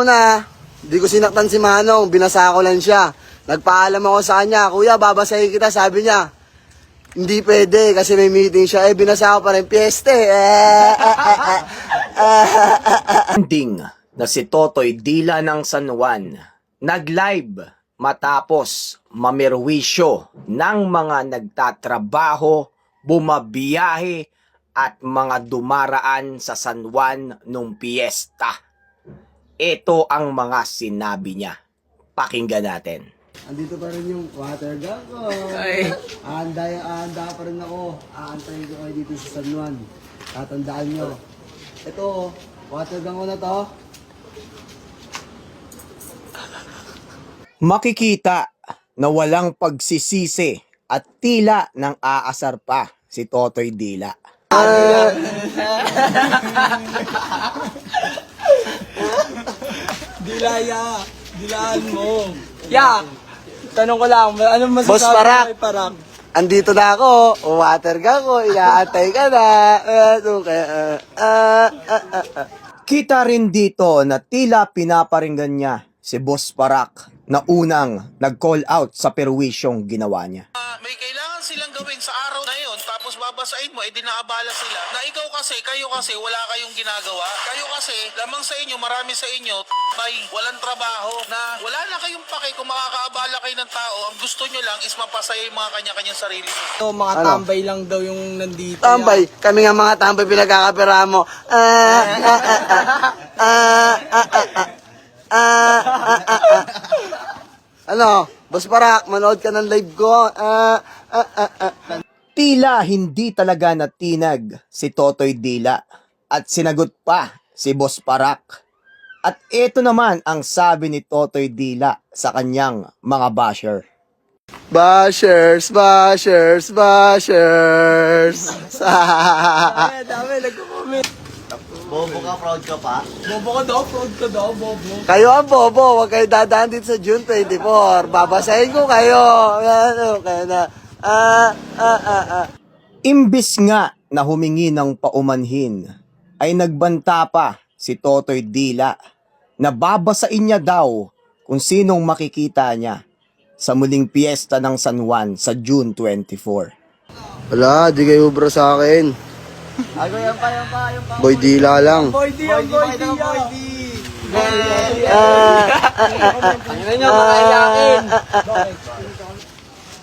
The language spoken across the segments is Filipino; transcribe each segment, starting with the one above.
unang-una, di ko sinaktan si Manong, binasa ko lang siya. Nagpaalam ako sa kanya, kuya, babasahin kita, sabi niya. Hindi pwede kasi may meeting siya. Binasa ko pa rin, piyeste. Ending na si Totoy Dila ng San Juan nag-live matapos mamerwisyo ng mga nagtatrabaho, bumabiyahe at mga dumaraan sa San Juan nung piyesta. Ito ang mga sinabi niya. Pakinggan natin. Andito pa rin yung water gun ko. Ahanda pa rin ako. Aantayin ko kayo dito sa San Juan. Tatandaan nyo. Ito, water gun ko na to. Makikita na walang pagsisisi at tila ng aasar pa si Totoy Dila. Dilaya, dilaan mo. Ya, tanong ko lang, ano masasabi Boss Parak. kay Parak? Andito na ako. Water gun ko. Iaantay ka na. Kita rin dito na tila pinaparinggan niya si Boss Parak na unang nag-call out sa perwisyong ginawa niya. May kailangan silang gawin sa araw na yon, tapos babasahin mo, naabala sila na ikaw kasi, kayo kasi wala kayong ginagawa. Kayo kasi, lamang sa inyo, marami sa inyo, walang trabaho, na wala na kayong pake kung makakaabala kayo ng tao. Ang gusto nyo lang is mapasaya yung mga kanya-kanyang sarili nyo. So, mga Ano? tambay lang daw yung nandito. Tambay. Kami nga mga tambay pinagkakapira mo. Ano? Boss Parak, manood ka ng live ko. Tila hindi talaga natinag si Totoy Dila at sinagot pa si Boss Parak. At ito naman ang sabi ni Totoy Dila sa kanyang mga basher. Bashers, bashers, bashers. Dami, nagko-comment. Bobo ka, proud ka pa? Bobo ka daw, proud ka daw, bobo. Kayo ang bobo, huwag kayo dadaan dito sa June 24. Babasahin ko kayo. Ano, kaya na. Imbis nga na humingi ng paumanhin, ay nagbanta pa si Totoy Dila na babasain niya daw kung sinong makikita niya sa muling piyesta ng San Juan sa June 24. Wala, di kayo ubra sa akin. Yan pa. Boy Dila lang. Boy D, ang Boy D, Boy D. Ano nyo, makailangan.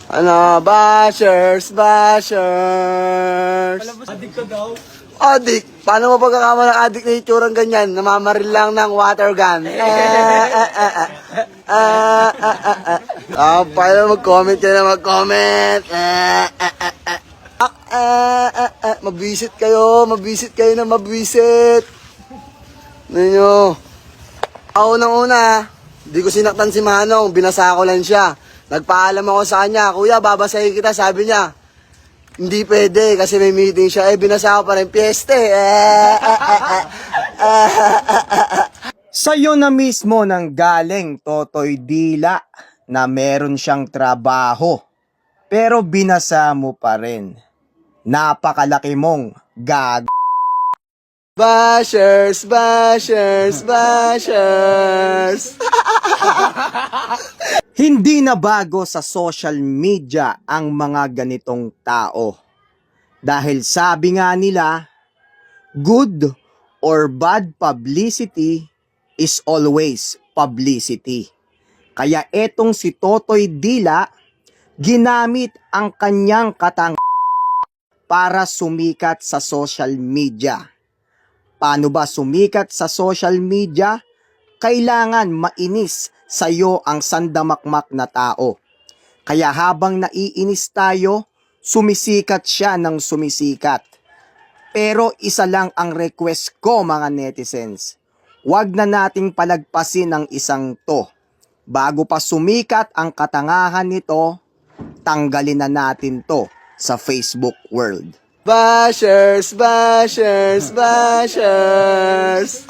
Ano, bashers, bashers. Adik ka daw. Adik, paano mo pagkakama ng adik na itsurang ganyan? Namamaril lang ng water gun. Paano mag-comment ka na mag-comment? Mabisit kayo na mabisit. Ninyo. Ako nang-una, di ko sinaktan si Manong, binasa ko lang siya. Nagpaalam ako sa kanya, kuya, babasahin kita, sabi niya. Hindi pwede kasi may meeting siya. Binasa ko pa rin, piyeste. Sa'yo na mismo nang galing Totoy Dila na meron siyang trabaho pero binasa mo pa rin. Napakalaki mong gag. Bashers, bashers, bashers. Hindi na bago sa social media ang mga ganitong tao. Dahil sabi nga nila, good or bad publicity is always publicity. Kaya etong si Totoy Dila, ginamit ang kanyang para sumikat sa social media. Paano ba sumikat sa social media? Kailangan mainis sa'yo ang sandamakmak na tao. Kaya habang naiinis tayo, sumisikat siya ng sumisikat. Pero isa lang ang request ko mga netizens. Huwag na nating palagpasin ang isang to. Bago pa sumikat ang katangahan nito, tanggalin na natin to sa Facebook world. Bashers, bashers, bashers.